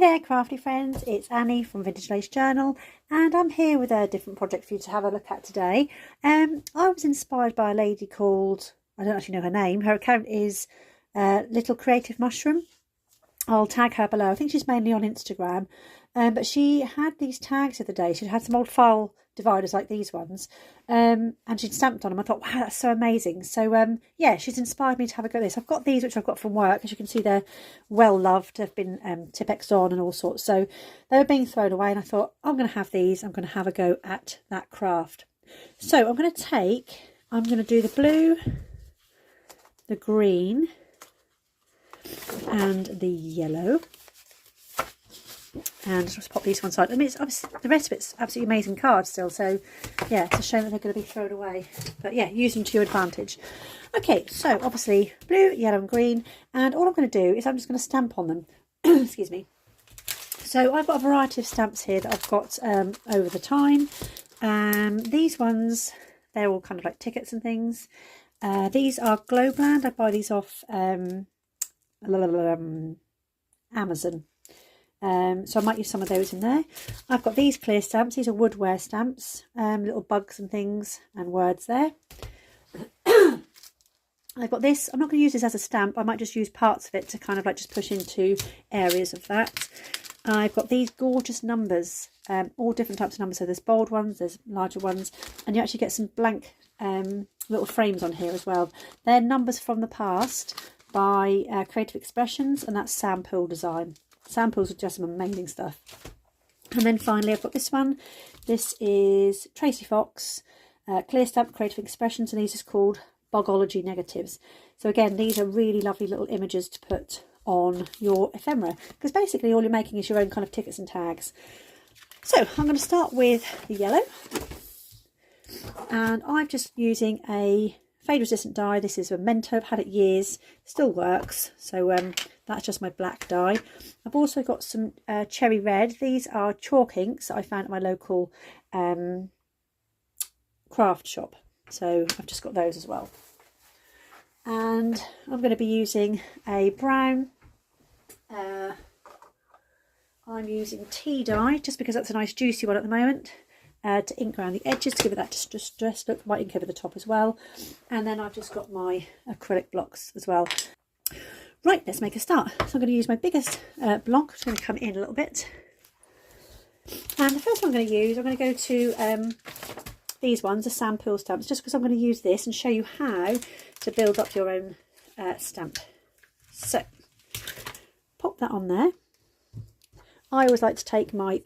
there crafty friends, it's Annie from Vintage Lace Journal and I'm here with a different project for you to have a look at today. I was inspired by a lady called, I don't actually know her name, her account is Little Creative Mushroom. I'll tag her below. I think she's mainly on Instagram, but she had these tags the other day. She'd had some old file dividers like these ones, and she'd stamped on them. I thought, wow, that's so amazing. So yeah, she's inspired me to have a go at this. I've got these which I've got from work. As you can see, they're well loved. They've been Tipp-Ex on and all sorts, so they were being thrown away, and I thought, I'm going to have these. I'm going to have a go at that craft. So I'm going to do the blue, the green and the yellow, and just pop these one side. I mean, it's obviously, the rest of it's absolutely amazing cards still, so yeah, it's a shame that they're going to be thrown away, but yeah, use them to your advantage. Okay, so obviously blue, yellow and green, and all I'm going to do is I'm just going to stamp on them. Excuse me. So I've got a variety of stamps here that I've got over the time. These ones, they're all kind of like tickets and things. These are Globland. I buy these off Amazon, so I might use some of those in there. I've got these clear stamps. These are woodware stamps, little bugs and things and words there. I've got this. I'm not going to use this as a stamp. I might just use parts of it to kind of like just push into areas of that. I've got these gorgeous numbers, all different types of numbers. So there's bold ones, there's larger ones, and you actually get some blank little frames on here as well. They're numbers from the past by Creative Expressions, and that's Sampool Design. Samples are just some amazing stuff. And then finally I've got this one. This is Tracy Fox, Clear Stamp Creative Expressions, and these is called Bogology Negatives. So again, these are really lovely little images to put on your ephemera, because basically all you're making is your own kind of tickets and tags. So I'm going to start with the yellow, and I'm just using a fade resistant die. This is a Mento. I've had it years, still works. So that's just my black die. I've also got some cherry red. These are chalk inks that I found at my local craft shop, so I've just got those as well. And I'm going to be using a brown, I'm using tea dye just because that's a nice juicy one at the moment, to ink around the edges to give it that distressed look. Might ink over the top as well. And then I've just got my acrylic blocks as well. Right, let's make a start. So I'm going to use my biggest block. It's going to come in a little bit. And the first one I'm going to use, I'm going to go to these ones, the Sampool stamps, just because I'm going to use this and show you how to build up your own stamp. So pop that on there. I always like to take my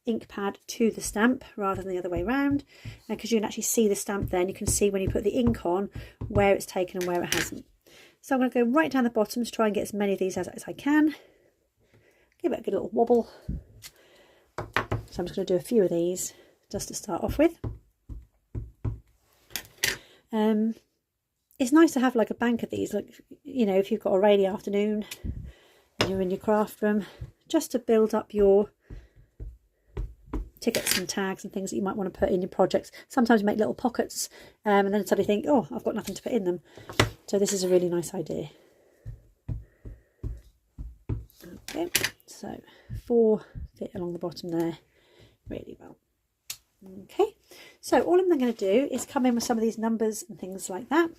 ink pad to the stamp rather than the other way around, because you can actually see the stamp then. You can see when you put the ink on where it's taken and where it hasn't. So I'm going to go right down the bottom to try and get as many of these as I can. Give it a good little wobble. So I'm just going to do a few of these just to start off with. It's nice to have like a bank of these, like, you know, if you've got a rainy afternoon and you're in your craft room, just to build up your tickets and tags and things that you might want to put in your projects. Sometimes you make little pockets and then suddenly think, oh, I've got nothing to put in them. So this is a really nice idea. Okay, so 4 fit along the bottom there really well. Okay, so all I'm then going to do is come in with some of these numbers and things like that,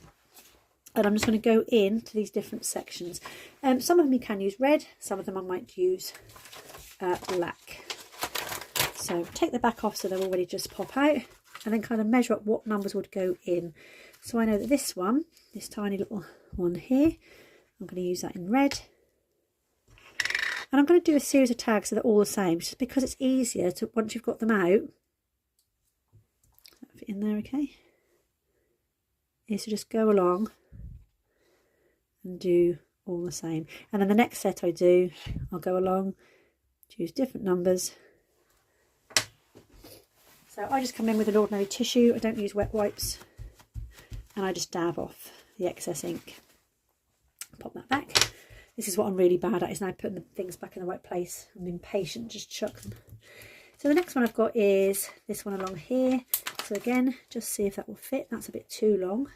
and I'm just going to go into these different sections. Some of them you can use red, some of them I might use black. So take the back off so they're already just pop out, and then kind of measure up what numbers would go in. So I know that this one, this tiny little one here, I'm going to use that in red. And I'm going to do a series of tags so they're all the same, just because it's easier to, once you've got them out, fit in there okay, is to just go along and do all the same. And then the next set I do, I'll go along, choose different numbers. So I just come in with an ordinary tissue. I don't use wet wipes, and I just dab off the excess ink. Pop that back. This is what I'm really bad at, is now putting the things back in the right place. I'm impatient, just chuck them. So the next one I've got is this one along here. So again, just see if that will fit. That's a bit too long.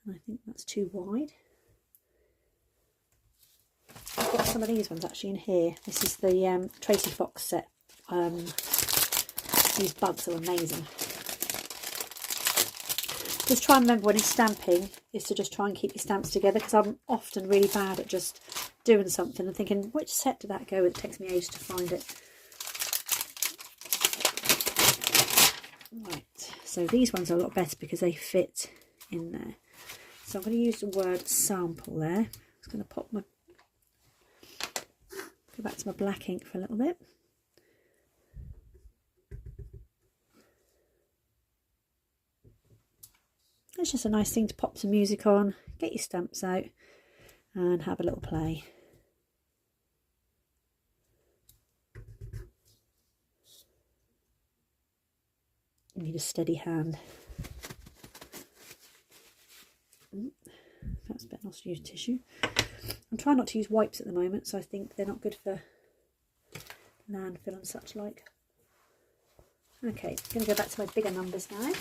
I think that's too wide. I've got some of these ones actually in here. This is the Tracy Fox set. These bugs are amazing. Just try and remember when you're stamping is to just try and keep your stamps together, because I'm often really bad at just doing something and thinking, which set did that go with? It takes me ages to find it. Right, so these ones are a lot better because they fit in there. So I'm going to use the word sample there. I'm just going to go back to my black ink for a little bit. It's just a nice thing to pop some music on, get your stamps out and have a little play. You need a steady hand. That's better not to use tissue. I'm trying not to use wipes at the moment, so I think they're not good for landfill and such like. Okay, I'm going to go back to my bigger numbers now.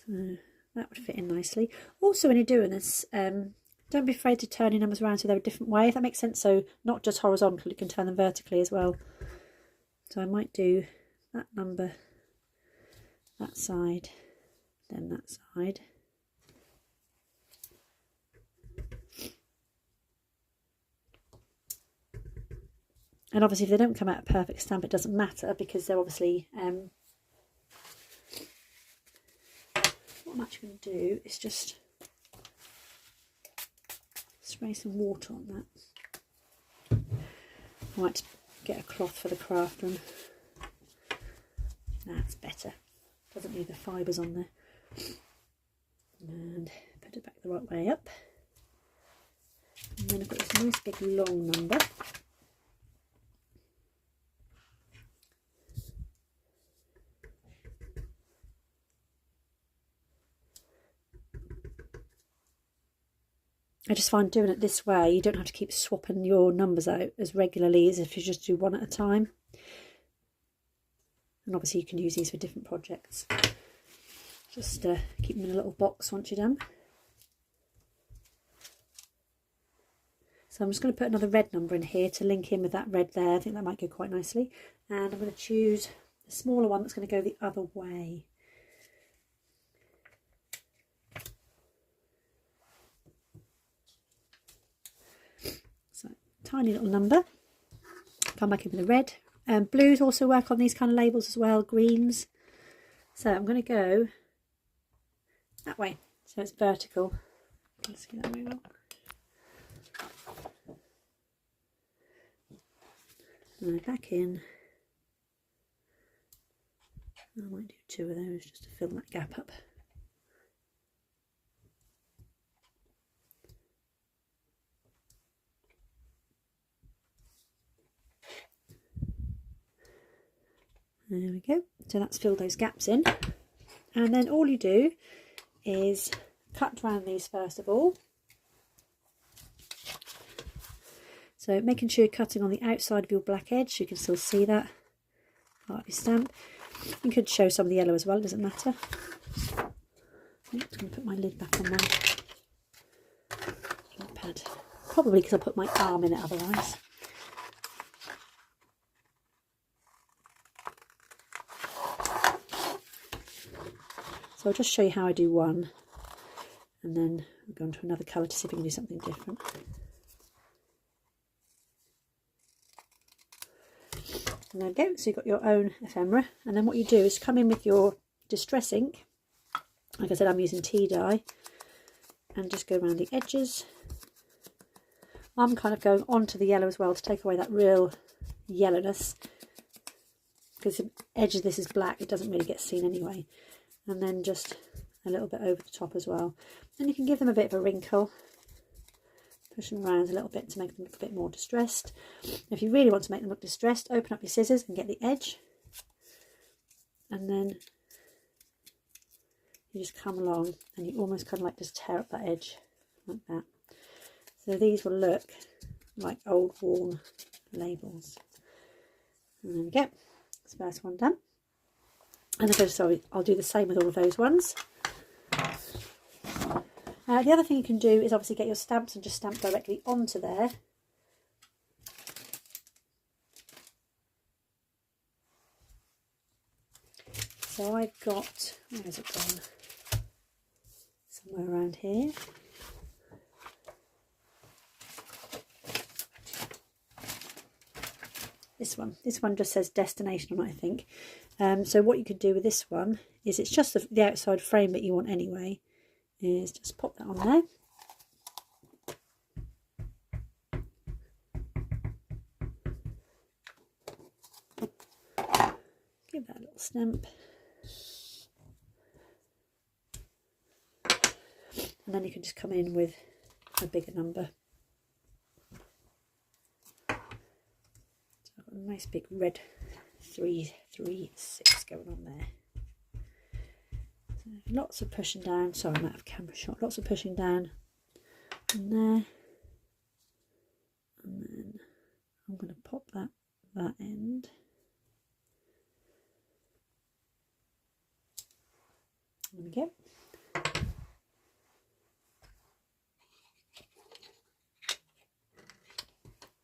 So that would fit in nicely. Also, when you're doing this, don't be afraid to turn your numbers around so they're a different way, if that makes sense. So not just horizontal, you can turn them vertically as well. So I might do that number, that side, then that side. And obviously if they don't come out a perfect stamp, it doesn't matter, because they're obviously... what I'm actually going to do is just spray some water on that. I might get a cloth for the craft room. That's better. Doesn't need the fibres on there. And put it back the right way up. And then I've got this nice big long number. I just find doing it this way, you don't have to keep swapping your numbers out as regularly as if you just do one at a time. And obviously you can use these for different projects. Just keep them in a little box once you're done. So I'm just going to put another red number in here to link in with that red there. I think that might go quite nicely. And I'm going to choose the smaller one that's going to go the other way. So, tiny little number. Come back in with the red. Blues also work on these kind of labels as well, greens. So I'm going to go that way, so it's vertical. Let's get that very well. And back in. I might do two of those just to fill that gap up. There we go. So that's filled those gaps in. And then all you do is cut around these first of all. So making sure you're cutting on the outside of your black edge, so you can still see that part of your stamp. You could show some of the yellow as well, it doesn't matter. I'm just going to put my lid back on my ink pad. Probably because I put my arm in it otherwise. So I'll just show you how I do one, and then we'll go on to another colour to see if we can do something different. And there we go, so you've got your own ephemera, and then what you do is come in with your distress ink. Like I said, I'm using tea dye, and just go around the edges. I'm kind of going onto the yellow as well to take away that real yellowness, because the edge of this is black, it doesn't really get seen anyway. And then just a little bit over the top as well. And you can give them a bit of a wrinkle. Push them around a little bit to make them look a bit more distressed. If you really want to make them look distressed, open up your scissors and get the edge. And then you just come along and you almost kind of like just tear up that edge like that. So these will look like old worn labels. And there we go. That's the first one done. And so I'll do the same with all of those ones. The other thing you can do is obviously get your stamps and just stamp directly onto there. So I've got, where has it gone? Somewhere around here. This one just says destination on it, I think. So what you could do with this one is, it's just the outside frame that you want anyway, is just pop that on there. Give that a little stamp. And then you can just come in with a bigger number. So I've got a nice big red 336 going on there. So lots of pushing down. Sorry, I'm out of camera shot. Lots of pushing down in there. And then I'm going to pop that end. There we go.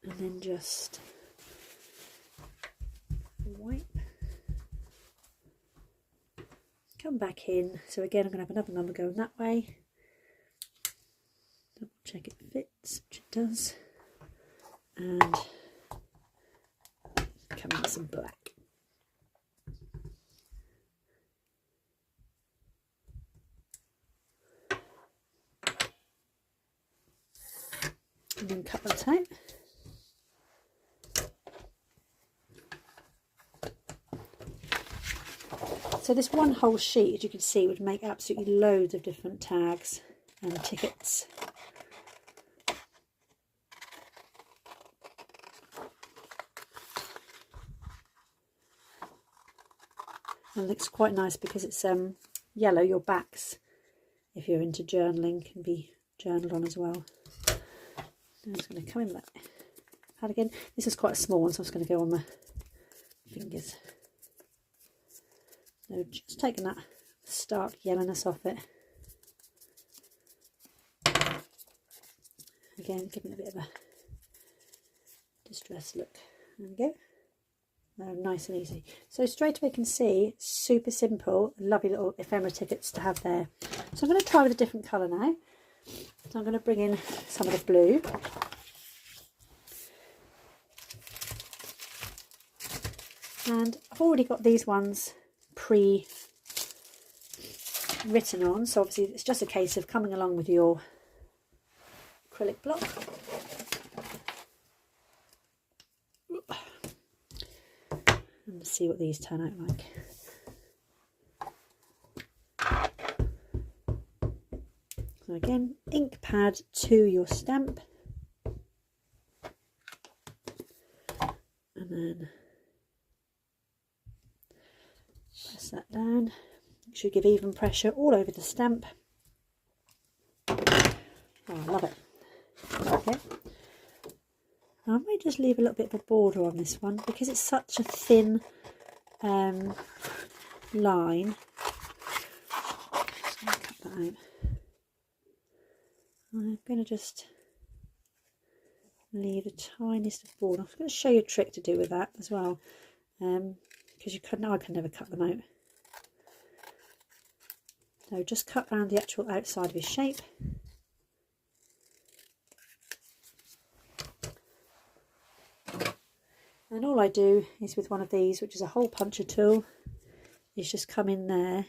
And then just wipe. Come back in. So again, I'm going to have another number going that way. Double check it fits, which it does. And come in with some black. And then cut that out. So this one whole sheet, as you can see, would make absolutely loads of different tags and tickets. And it looks quite nice because it's yellow. Your backs, if you're into journaling, can be journaled on as well. I'm just going to come in with that pad again. This is quite a small one, so I'm just going to go on my fingers. So just taking that stark yellowness off it. Again, giving it a bit of a distressed look. There we go. Nice and easy. So straight away you can see, super simple, lovely little ephemera tickets to have there. So I'm going to try with a different colour now. So I'm going to bring in some of the blue. And I've already got these ones pre-written on, so obviously it's just a case of coming along with your acrylic block. And let's see what these turn out like. So again, ink pad to your stamp. And then press that down. It should give even pressure all over the stamp. Oh, I love it. Okay. I might just leave a little bit of a border on this one because it's such a thin line. Just going to cut that out. I'm going to just leave the tiniest of border. I'm going to show you a trick to do with that as well, because I can never cut them out. So just cut around the actual outside of his shape. And all I do is with one of these, which is a hole puncher tool, is just come in there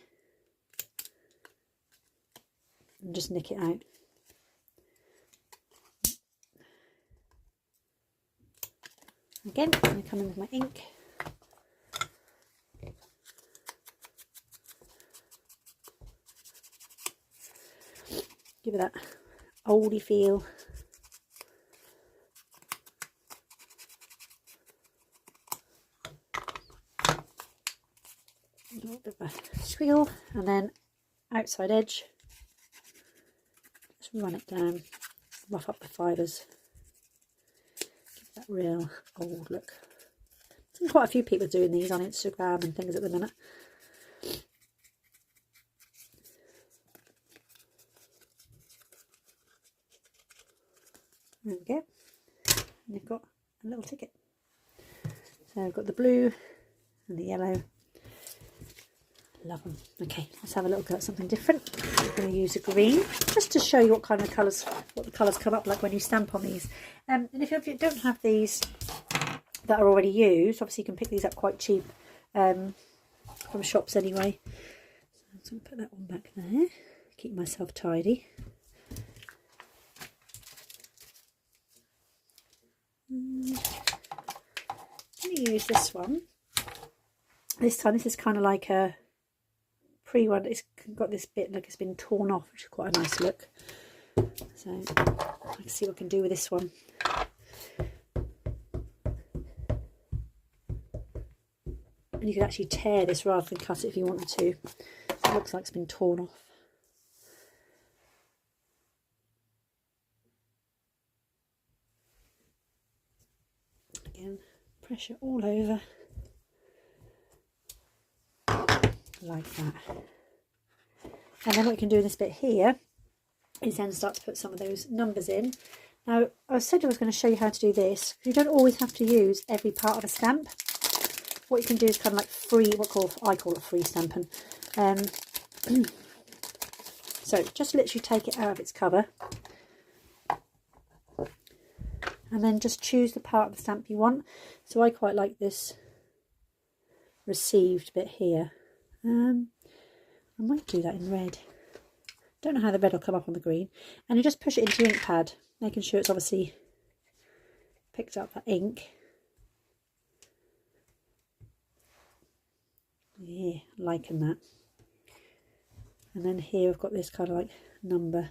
and just nick it out. Again, I'm going to come in with my ink. Give it that oldie feel. A little bit of a squiggle, and then outside edge. Just run it down, rough up the fibres. Give that real old look. I've seen quite a few people doing these on Instagram and things at the minute. There we go. And you've got a little ticket. So I've got the blue and the yellow. Love them. Okay, let's have a little go at something different. I'm going to use a green just to show you what kind of colours, what the colours come up like when you stamp on these. And if you don't have these that are already used, obviously you can pick these up quite cheap from shops anyway. So I'm going to put that one back there. Keep myself tidy. I'm going to use this one. This time, this is kind of like a pre-one. It's got this bit like it's been torn off, which is quite a nice look. So let's see what I can do with this one. And you can actually tear this rather than cut it if you wanted to. It looks like it's been torn off. Again, pressure all over. Like that. And then what you can do in this bit here is then start to put some of those numbers in. Now, I said I was going to show you how to do this. You don't always have to use every part of a stamp. What you can do is kind of like I call it free stamping. So just literally take it out of its cover. And then just choose the part of the stamp you want. So I quite like this received bit here. I might do that in red. Don't know how the red will come up on the green. And you just push it into your ink pad, making sure it's obviously picked up that ink. Yeah, liking that. And then here I've got this kind of like number.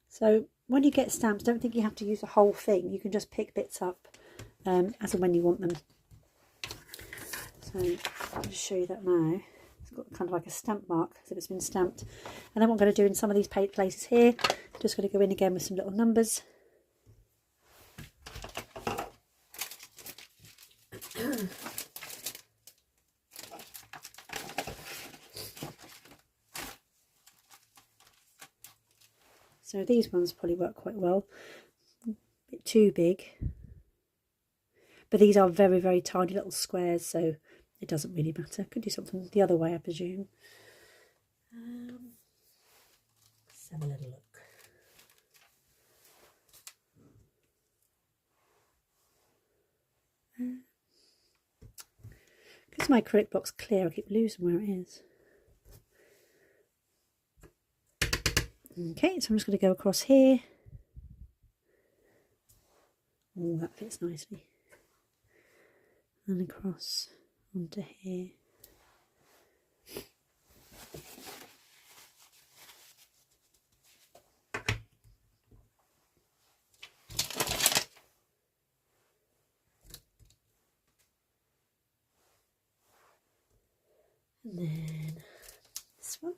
So when you get stamps, don't think you have to use the whole thing. You can just pick bits up as and when you want them. So I'll just show you that now. It's got kind of like a stamp mark as if it's been stamped. And then what I'm going to do in some of these places here, just going to go in again with some little numbers. So these ones probably work quite well. A bit too big. But these are very, very tiny little squares, so it doesn't really matter. Could do something the other way, I presume. Let's have a little look. Because my acrylic block's clear, I keep losing where it is. Okay, so I'm just going to go across here. Oh, that fits nicely. And across onto here. And then this one.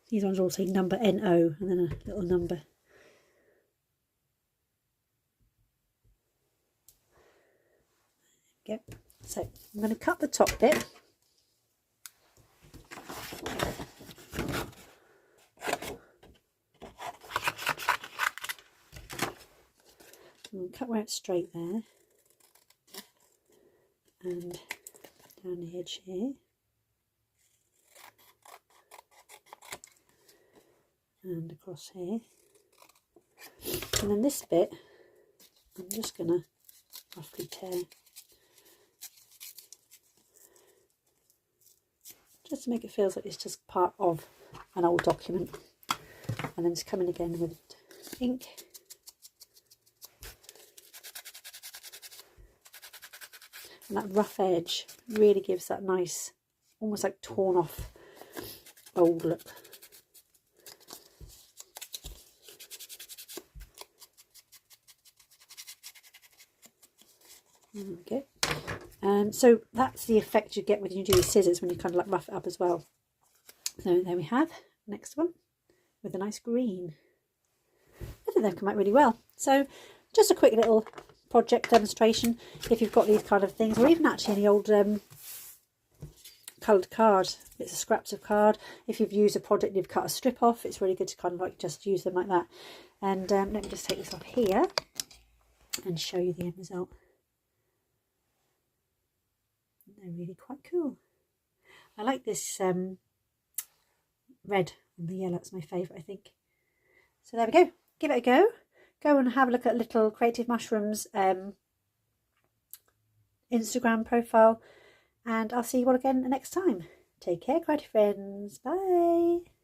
These ones all say number NO and then a little number. There we go. So I'm going to cut the top bit. And cut where it's straight there. And down the edge here. And across here. And then this bit, I'm just going to roughly tear. Just to make it feel like it's just part of an old document. And then just come in again with ink. And that rough edge really gives that nice, almost like torn off old look. There we go. So that's the effect you get when you do your scissors, when you kind of like rough it up as well. So there we have next one with a nice green. I think they've come out really well. So just a quick little project demonstration if you've got these kind of things, or even actually any old coloured card. It's a scraps of card. If you've used a product and you've cut a strip off, it's really good to kind of like just use them like that. And let me just take this off here and show you the end result. They're really quite cool. I like this red and the yellow. It's my favourite, I think. So there we go. Give it a go. Go and have a look at Little Creative Mushrooms Instagram profile, and I'll see you all again next time. Take care, creative friends. Bye.